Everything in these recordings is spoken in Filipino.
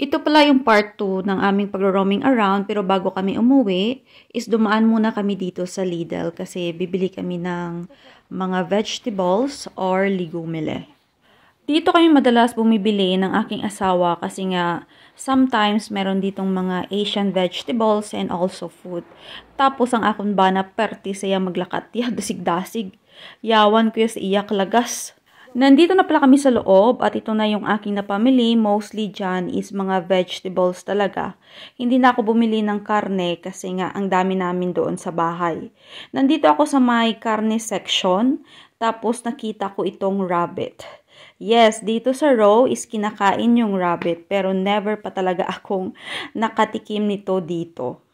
Ito pala yung part 2 ng aming pag-roaming around, pero bago kami umuwi, is dumaan muna kami dito sa Lidl kasi bibili kami ng mga vegetables or legumile. Dito kami madalas bumibili ng aking asawa kasi nga sometimes meron ditong mga Asian vegetables and also food. Tapos ang akong bana perti saya maglakat, ya dasig-dasig. Yawan ko ya sa iyak lagas. Nandito na pala kami sa loob at ito na yung aking napamili. Mostly dyan is mga vegetables talaga. Hindi na ako bumili ng karne kasi nga ang dami namin doon sa bahay. Nandito ako sa may karne section. Tapos nakita ko itong rabbit. Yes, dito sa row is kinakain yung rabbit pero never pa talaga akong nakatikim nito dito.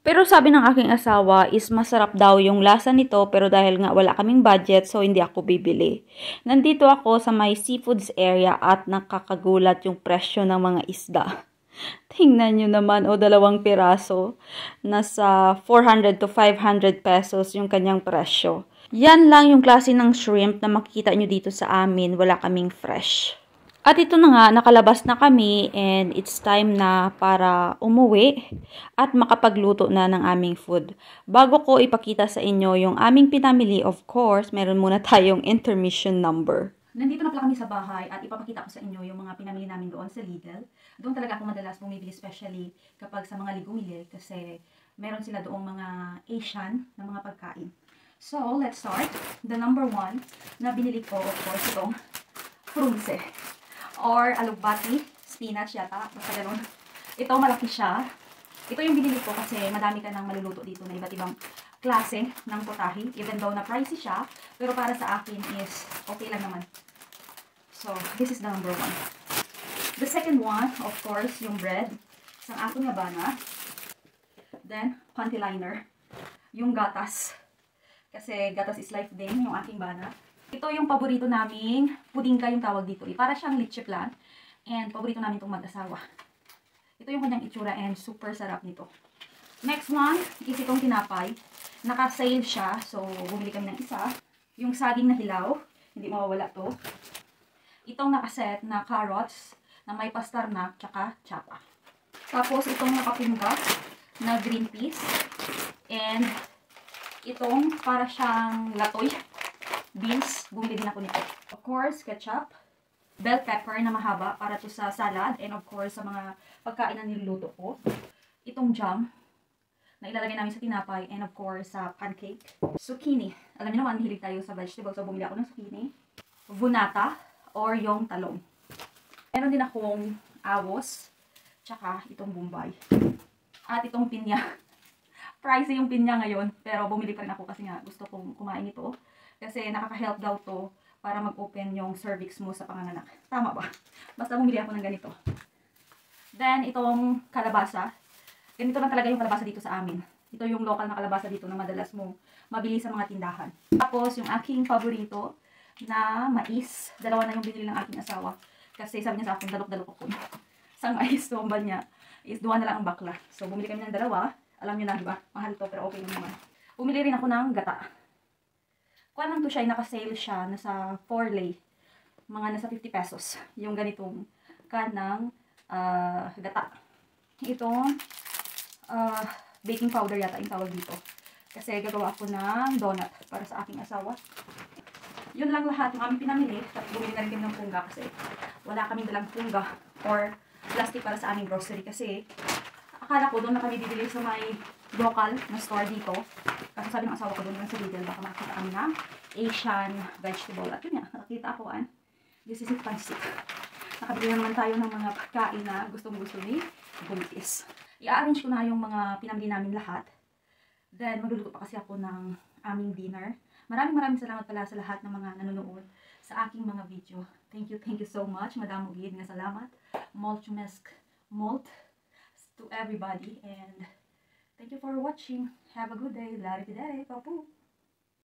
Pero sabi ng aking asawa is masarap daw yung lasa nito pero dahil nga wala kaming budget so hindi ako bibili. Nandito ako sa may seafoods area at nakakagulat yung presyo ng mga isda. Tingnan nyo naman o 2 piraso. Nasa 400 to 500 pesos yung kanyang presyo. Yan lang yung klase ng shrimp na makikita nyo dito sa amin. Wala kaming fresh. At ito na nga, nakalabas na kami and it's time na para umuwi at makapagluto na ng aming food. Bago ko ipakita sa inyo yung aming pinamili, of course, meron muna tayong intermission number. Nandito na pala kami sa bahay at ipapakita ko sa inyo yung mga pinamili namin doon sa Lidl. Doon talaga ako madalas bumibili, especially kapag sa mga legumile kasi meron sila doong mga Asian na mga pagkain. So, let's start. The number 1 na binili ko, of course, itong frunse. Or alugbati, spinach yata, basta ganun. Ito, malaki siya. Ito yung binili ko kasi madami ka nang maluluto dito na iba't ibang klase ng potahe. Even though na pricey siya, pero para sa akin is okay lang naman. So, this is the number 1. The second one, of course, yung bread. Isang aking labana. Then, panty liner. Yung gatas. Kasi gatas is life din, yung aking bana. Ito yung paborito naming pudingka yung tawag dito. Para siyang leche flan. And paborito namin itong mag-asawa. Ito yung kanyang itsura and super sarap nito. Next one is itong tinapay. Naka-sale siya. So, bumili kami ng isa. Yung saging na hilaw. Hindi mawawala to. Itong nakaset na carrots na may pastarnak tsaka tsapa. Tapos itong nakapingga na green peas. And itong para siyang latoy. Beans, bumili din ako nito. Of course, ketchup, bell pepper na mahaba para to sa salad, and of course, sa mga pagkain na niluluto ko. Itong jam na ilalagay namin sa tinapay, and of course, sa pancake. Zucchini. Alam niyo naman, hilig tayo sa vegetables, so bumili ako ng zucchini. Vunata, or yung talong. Meron din akong awos, tsaka itong bombay. At itong pinya. Pricey yung pinya ngayon, pero bumili pa rin ako kasi nga gusto kong kumain ito. Kasi nakaka-help daw to para mag-open yung cervix mo sa panganganak. Tama ba? Basta bumili ako ng ganito. Then, itong kalabasa. Ganito lang talaga yung kalabasa dito sa amin. Ito yung local na kalabasa dito na madalas mo mabili sa mga tindahan. Tapos, yung aking paborito na mais. 2 na yung binili ng aking asawa. Kasi sabi niya sa akin, dalok-dalok ako. Sa mais, tumba niya is 2 na lang ang bakla. So, bumili kami ng 2. Alam niyo na, di ba? Mahal to, pero okay lang naman. Bumili rin ako ng gata. Kuha lang to siya, naka-sale siya, nasa 4 lay. Mga nasa 50 pesos. Yung ganitong kanang gata. Itong baking powder yata yung tawag dito. Kasi gagawa ako ng donut para sa aking asawa. Yun lang lahat ng aming pinamili. Tapos bumili na rin kami ng pungga kasi wala kaming dalang pungga or plastic para sa aming grocery. Kasi akala ko doon na kami bibili sa may local na store dito. Kasi sabi ng asawa ko doon sa Lidl, baka makakita kami ng Asian vegetable. At yun nga, nakakita ako this is it, pancit. Nakabili na naman tayo ng mga pagkain na gustong-gusto ni Buntis. I-arrange ko na yung mga pinamili namin lahat. Then, magluluto pa kasi ako ng aming dinner. Maraming salamat pala sa lahat ng mga nanonood sa aking mga video. Thank you so much. Madamo gid nga salamat. Molt to everybody. And thank you for watching. Have a good day. Lari day. Papu.